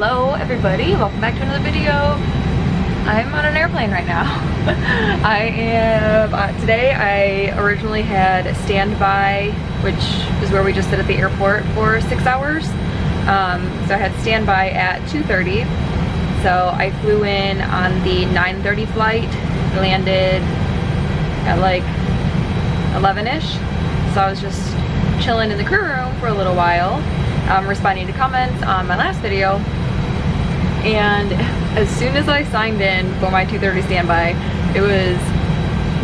Hello everybody, welcome back to another video. I'm on an airplane right now. Today I originally had standby, which is where we just sit at the airport for 6 hours. So I had standby at 2:30. So I flew in on the 9:30 flight, landed at like 11-ish. So I was just chilling in the crew room for a little while, responding to comments on my last video. And as soon as I signed in for my 2:30 standby, it was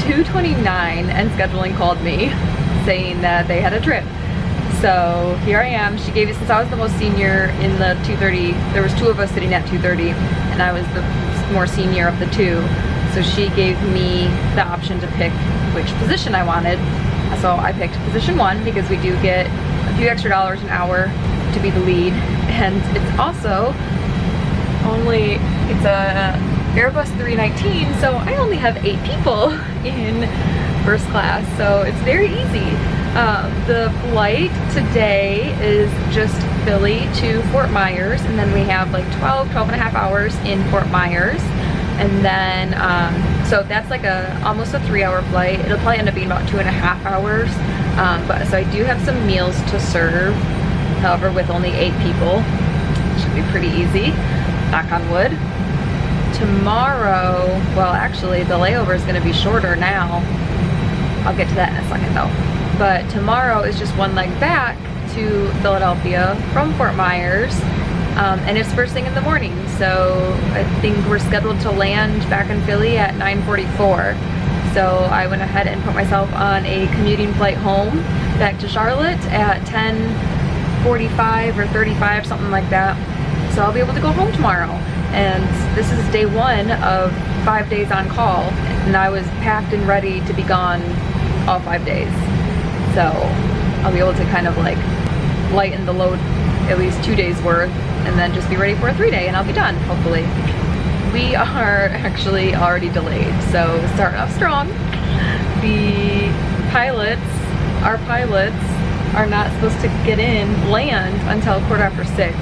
2:29 and scheduling called me saying that they had a trip. So here I am. She gave it, since I was the most senior in the 2:30, there was two of us sitting at 2:30 and I was the more senior of the two. So she gave me the option to pick which position I wanted. So I picked position 1 because we do get a few extra dollars an hour to be the lead, and it's also it's a Airbus 319, so I only have 8 people in first class, so it's very easy. The flight today is just Philly to Fort Myers, and then we have like 12 and a half hours in Fort Myers. And then, so that's like almost a 3-hour flight. It'll probably end up being about 2.5 hours. But so I do have some meals to serve. However, with only 8 people, it should be pretty easy. Knock on wood. Tomorrow, well, actually, the layover is going to be shorter now. I'll get to that in a second, though. But tomorrow is just one leg back to Philadelphia from Fort Myers. And it's first thing in the morning, so I think we're scheduled to land back in Philly at 9:44. So I went ahead and put myself on a commuting flight home back to Charlotte at 10:45 or 35, something like that. So I'll be able to go home tomorrow. And this is day 1 of 5 days on call, and I was packed and ready to be gone all 5 days. So I'll be able to kind of like lighten the load at least 2 days worth, and then just be ready for a 3-day, and I'll be done, hopefully. We are actually already delayed, so starting off strong. The our pilots are not supposed to land until 6:15.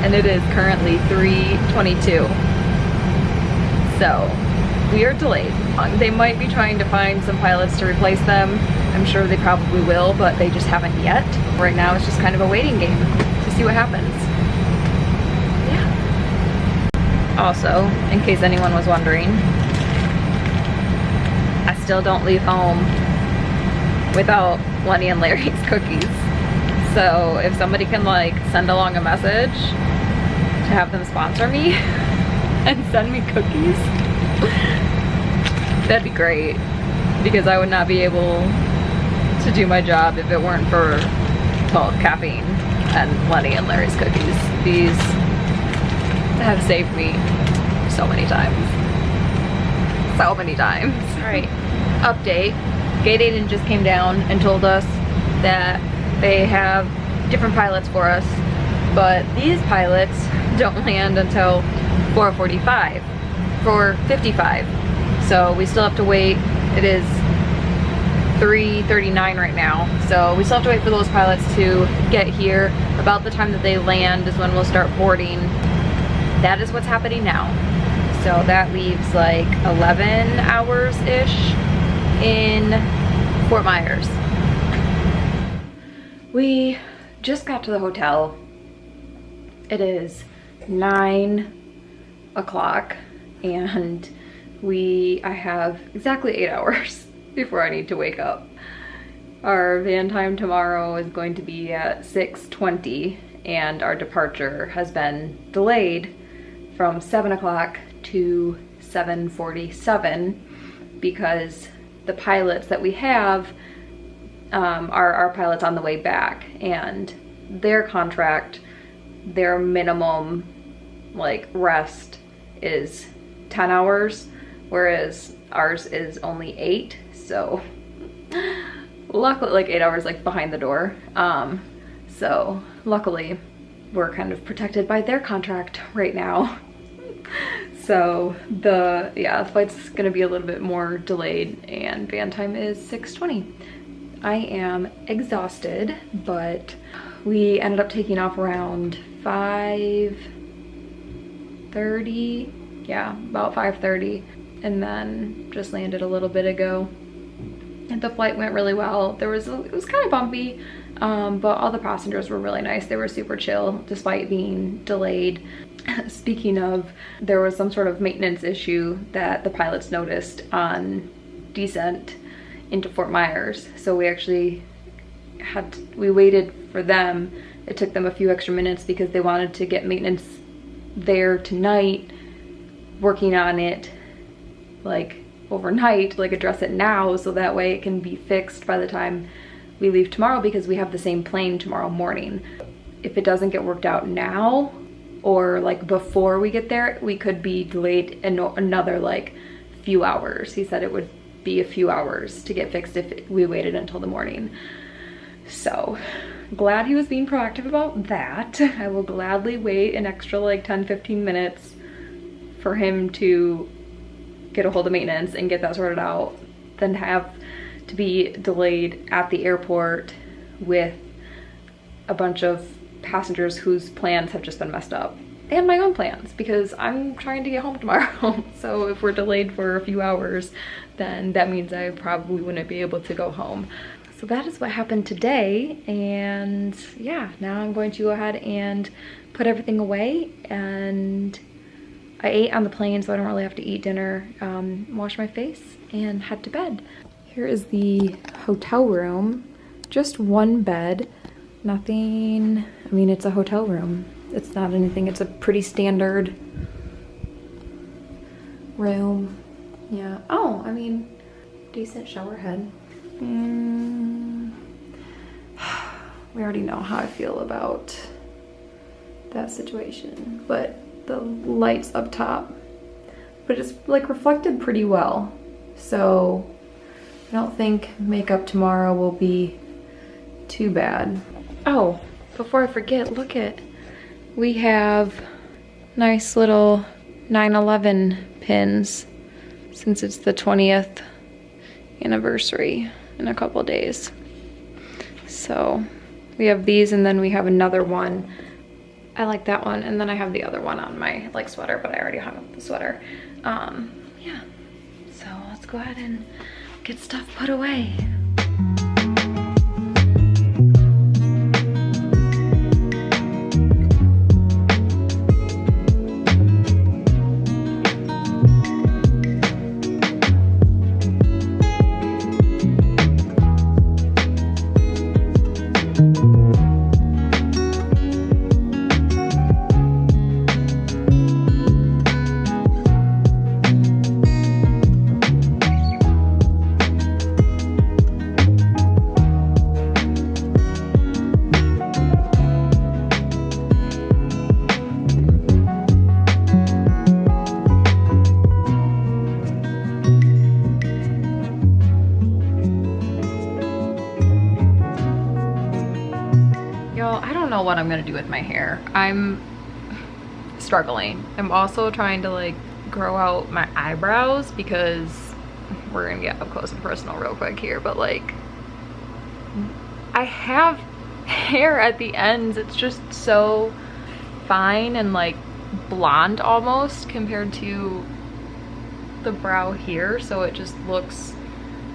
And it is currently 3:22. So we are delayed. They might be trying to find some pilots to replace them. I'm sure they probably will, but they just haven't yet. Right now it's just kind of a waiting game to see what happens. Yeah. Also, in case anyone was wondering, I still don't leave home without Lenny and Larry's cookies. So if somebody can like send along a message to have them sponsor me and send me cookies, that'd be great, because I would not be able to do my job if it weren't for, well, caffeine and Lenny and Larry's cookies. These have saved me so many times. So many times. Alright, update. Gate Agent just came down and told us that they have different pilots for us, but these pilots don't land until 4:55. So we still have to wait. It is 3:39 right now, so we still have to wait for those pilots to get here. About the time that they land is when we'll start boarding. That is what's happening now. So that leaves like 11 hours-ish in Fort Myers. We just got to the hotel. It is 9 o'clock and I have exactly 8 hours before I need to wake up. Our van time tomorrow is going to be at 6:20, and our departure has been delayed from 7 o'clock to 7:47 because the pilots that we have are our pilots on the way back, and their contract, their minimum like rest is 10 hours, whereas ours is only 8. So luckily, like 8 hours like behind the door. So luckily we're kind of protected by their contract right now. So the flight's gonna be a little bit more delayed, and van time is 6:20. I am exhausted, but we ended up taking off around 5:30. Yeah, about 5:30. And then just landed a little bit ago. And the flight went really well. It was kind of bumpy, but all the passengers were really nice. They were super chill despite being delayed. Speaking of, there was some sort of maintenance issue that the pilots noticed on descent into Fort Myers. So we actually we waited for them. It took them a few extra minutes because they wanted to get maintenance there tonight, working on it like overnight, like address it now so that way it can be fixed by the time we leave tomorrow, because we have the same plane tomorrow morning. If it doesn't get worked out now, or like before we get there, we could be delayed another like few hours. He said it would be a few hours to get fixed if we waited until the morning. So glad he was being proactive about that. I will gladly wait an extra like 10-15 minutes for him to get a hold of maintenance and get that sorted out than have to be delayed at the airport with a bunch of passengers whose plans have just been messed up, and my own plans, because I'm trying to get home tomorrow. So if we're delayed for a few hours, then that means I probably wouldn't be able to go home. So that is what happened today, and yeah, now I'm going to go ahead and put everything away, and I ate on the plane so I don't really have to eat dinner, wash my face, and head to bed. Here is the hotel room. Just one bed, nothing, I mean, it's a hotel room. It's not anything, it's a pretty standard room. Yeah, oh, I mean, decent shower head. We already know how I feel about that situation, but the lights up top, but it's like reflected pretty well, so I don't think makeup tomorrow will be too bad. Oh, before I forget, look at, we have nice little 9/11 pins since it's the 20th anniversary in a couple days. So we have these, and then we have another one. I like that one, and then I have the other one on my like sweater, but I already hung up the sweater. Yeah, so let's go ahead and get stuff put away. What I'm gonna do with my hair. I'm struggling. I'm also trying to like grow out my eyebrows, because we're gonna get up close and personal real quick here, but like I have hair at the ends. It's just so fine and like blonde almost compared to the brow here, so it just looks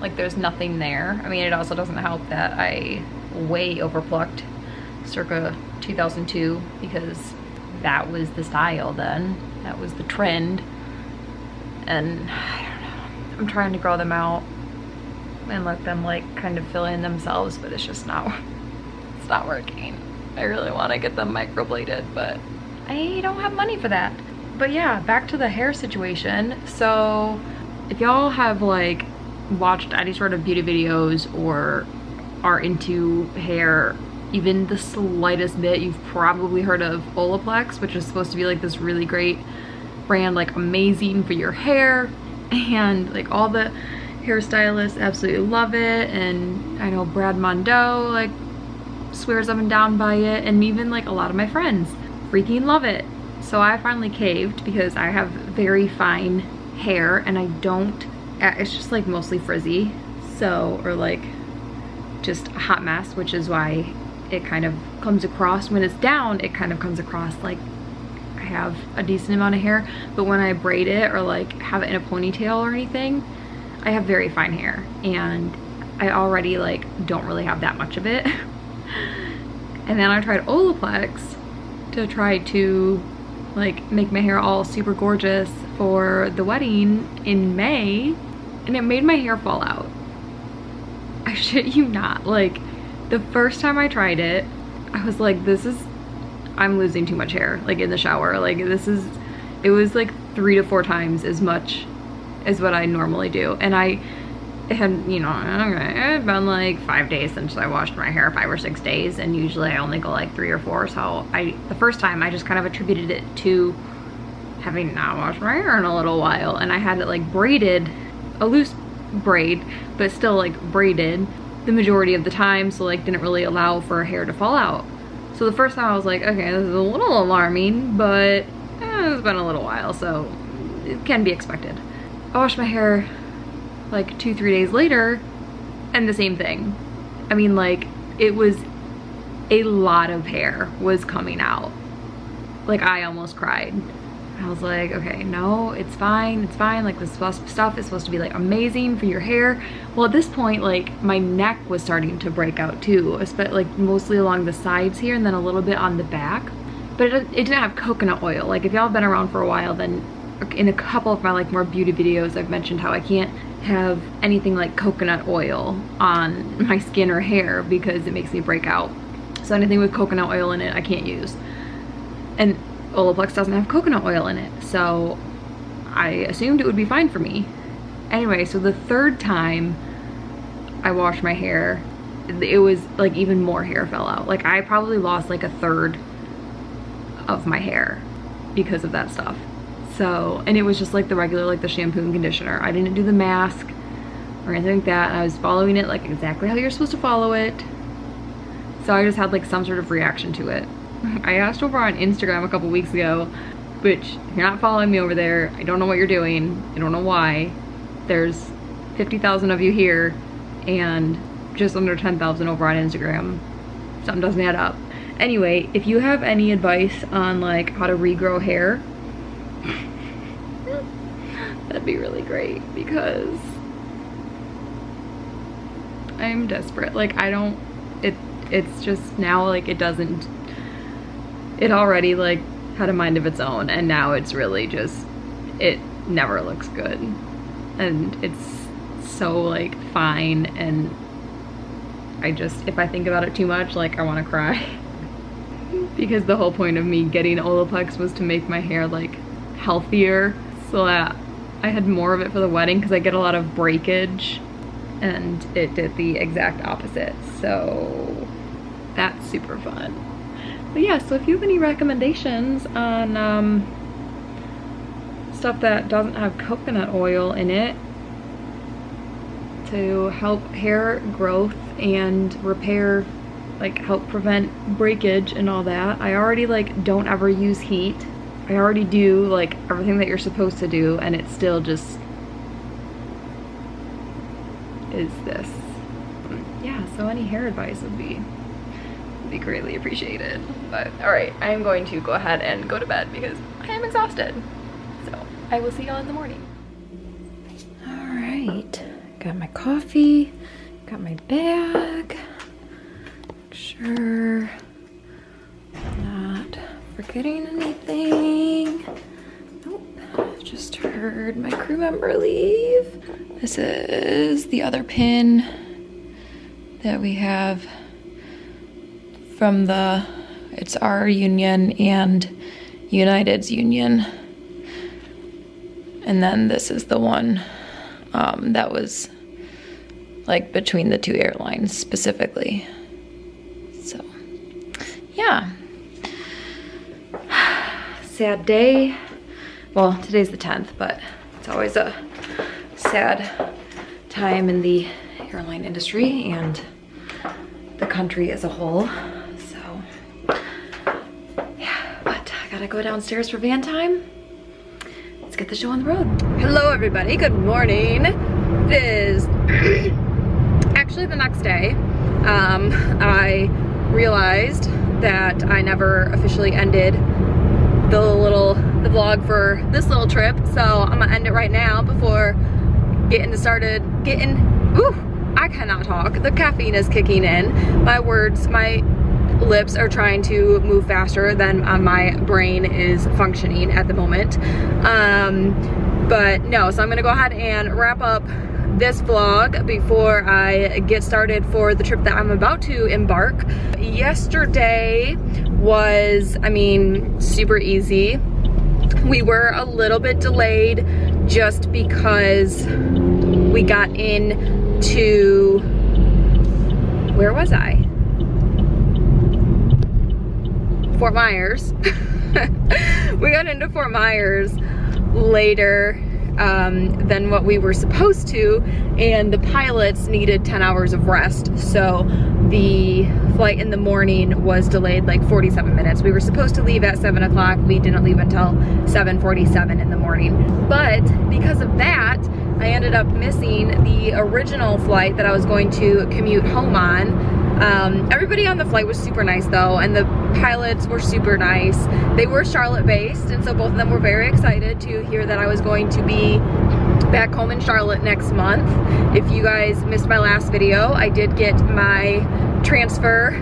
like there's nothing there. I mean, it also doesn't help that I way overplucked circa 2002, because that was the style then, that was the trend, and I don't know, I'm trying to grow them out and let them like kind of fill in themselves, but it's just not, it's not working. I really want to get them microbladed, but I don't have money for that. But yeah, back to the hair situation. So if y'all have like watched any sort of beauty videos or are into hair even the slightest bit, you've probably heard of Olaplex, which is supposed to be like this really great brand, like amazing for your hair, and like all the hairstylists absolutely love it, and I know Brad Mondo like swears up and down by it, and even like a lot of my friends freaking love it. So I finally caved, because I have very fine hair and I don't, it's just like mostly frizzy, so, or like just a hot mess, which is why it kind of comes across, when it's down, it kind of comes across like I have a decent amount of hair, but when I braid it or like have it in a ponytail or anything, I have very fine hair, and I already like don't really have that much of it. And then I tried Olaplex to try to like make my hair all super gorgeous for the wedding in May, and it made my hair fall out. I shit you not. Like, the first time I tried it, I was like, I'm losing too much hair, like in the shower. Like it was like 3 to 4 times as much as what I normally do. And it had, you know, it had been like 5 days since I washed my hair, 5 or 6 days, and usually I only go like 3 or 4. So the first time I just kind of attributed it to having not washed my hair in a little while, and I had it like braided, a loose braid, but still like braided the majority of the time, so like didn't really allow for hair to fall out. So the first time I was like, okay, this is a little alarming, but it's been a little while, so it can be expected. I washed my hair like 2-3 days later, and the same thing. I mean, like, it was a lot of hair was coming out. Like, I almost cried. I was like, okay, no, it's fine, like this stuff is supposed to be like amazing for your hair. Well, at this point, like my neck was starting to break out too, especially like mostly along the sides here and then a little bit on the back. But it didn't have coconut oil. Like, if y'all have been around for a while, then in a couple of my like more beauty videos, I've mentioned how I can't have anything like coconut oil on my skin or hair because it makes me break out. So anything with coconut oil in it, I can't use. And Olaplex doesn't have coconut oil in it, so I assumed it would be fine for me. Anyway, so the third time I washed my hair, it was like even more hair fell out. Like, I probably lost like 1/3 of my hair because of that stuff. So, and it was just like the regular, like the shampoo and conditioner. I didn't do the mask or anything like that. I was following it like exactly how you're supposed to follow it. So I just had like some sort of reaction to it. I asked over on Instagram a couple weeks ago, which if you're not following me over there, I don't know what you're doing. I don't know why. There's 50,000 of you here and just under 10,000 over on Instagram. Something doesn't add up. Anyway, if you have any advice on like how to regrow hair, that'd be really great, because I'm desperate. Like, it's just now like it already like had a mind of its own, and now it's really just, it never looks good, and it's so like fine, and I just, if I think about it too much, like I want to cry. Because the whole point of me getting Olaplex was to make my hair like healthier, so that I had more of it for the wedding, because I get a lot of breakage, and it did the exact opposite. So that's super fun. But yeah, so if you have any recommendations on stuff that doesn't have coconut oil in it to help hair growth and repair, like help prevent breakage and all that. I already like don't ever use heat. I already do like everything that you're supposed to do, and it still just is this. Yeah, so any hair advice would be greatly appreciated. But all right, I am going to go ahead and go to bed because I am exhausted. So I will see y'all in the morning. All right, got my coffee, got my bag. Make sure I'm not forgetting anything. Nope, I've just heard my crew member leave. This is the other pin that we have from it's our union and United's union. And then this is the one that was like between the two airlines specifically. So yeah, sad day. Well, today's the 10th, but it's always a sad time in the airline industry and the country as a whole. Gotta go downstairs for van time. Let's get the show on the road. Hello everybody, good morning. It is actually the next day. I realized that I never officially ended the vlog for this little trip, so I'm gonna end it right now before I cannot talk. The caffeine is kicking in. My lips are trying to move faster than my brain is functioning at the moment. But no, so I'm gonna go ahead and wrap up this vlog before I get started for the trip that I'm about to embark. Yesterday was, I mean, super easy. We were a little bit delayed just because we got into, where was I? Fort Myers. We got into Fort Myers later than what we were supposed to, and the pilots needed 10 hours of rest, so the flight in the morning was delayed like 47 minutes. We were supposed to leave at 7 o'clock. We didn't leave until 7:47 in the morning. But because of that, I ended up missing the original flight that I was going to commute home on. Everybody on the flight was super nice though, and the pilots were super nice. They were Charlotte based, and so both of them were very excited to hear that I was going to be back home in Charlotte next month. If you guys missed my last video, I did get my transfer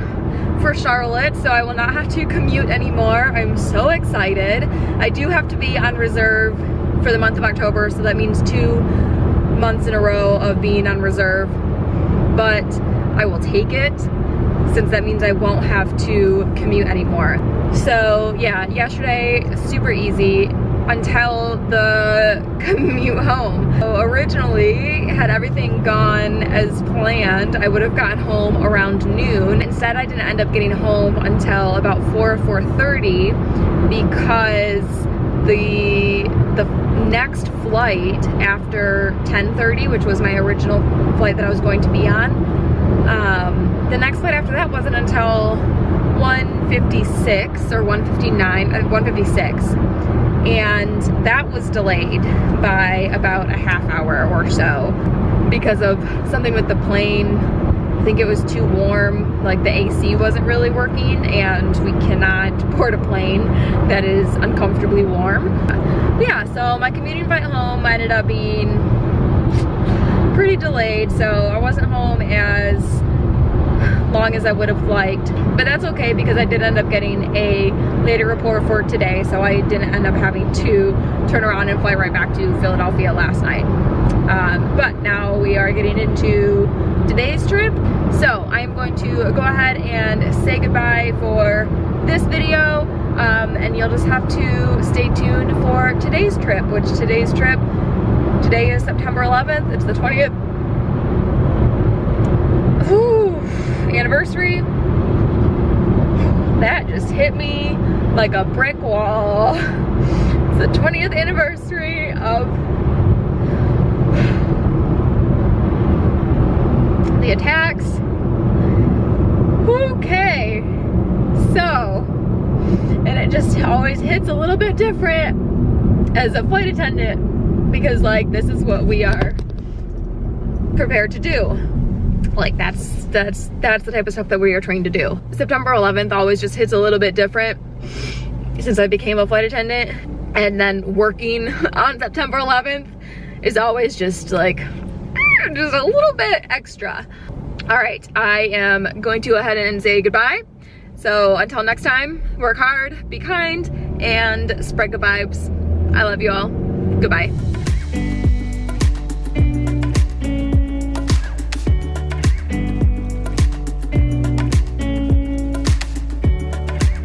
for Charlotte, so I will not have to commute anymore. I'm so excited. I do have to be on reserve for the month of October, so that means 2 months in a row of being on reserve, but I will take it since that means I won't have to commute anymore. So yeah, yesterday, super easy until the commute home. So originally, had everything gone as planned, I would have gotten home around noon. Instead, I didn't end up getting home until about 4:30 because the next flight after 10:30, which was my original flight that I was going to be on, the next flight after that wasn't until 1:56 or 1:56, and that was delayed by about a half hour or so because of something with the plane. I think it was too warm, like the AC wasn't really working, and we cannot board a plane that is uncomfortably warm. Yeah, so my commuting flight home ended up being pretty delayed, so I wasn't home as long as I would have liked, but that's okay because I did end up getting a later report for today, so I didn't end up having to turn around and fly right back to Philadelphia last night. But now we are getting into today's trip, so I'm going to go ahead and say goodbye for this video, and you'll just have to stay tuned for today's trip, today is September 11th, it's the 20th anniversary. That just hit me like a brick wall. It's the 20th anniversary of the attacks. Okay, so, and it just always hits a little bit different as a flight attendant because like this is what we are prepared to do. Like that's the type of stuff that we are trained to do. September 11th always just hits a little bit different since I became a flight attendant, and then working on September 11th is always just like just a little bit extra. All right, I am going to go ahead and say goodbye. So until next time, work hard, be kind, and spread good vibes. I love you all. Goodbye.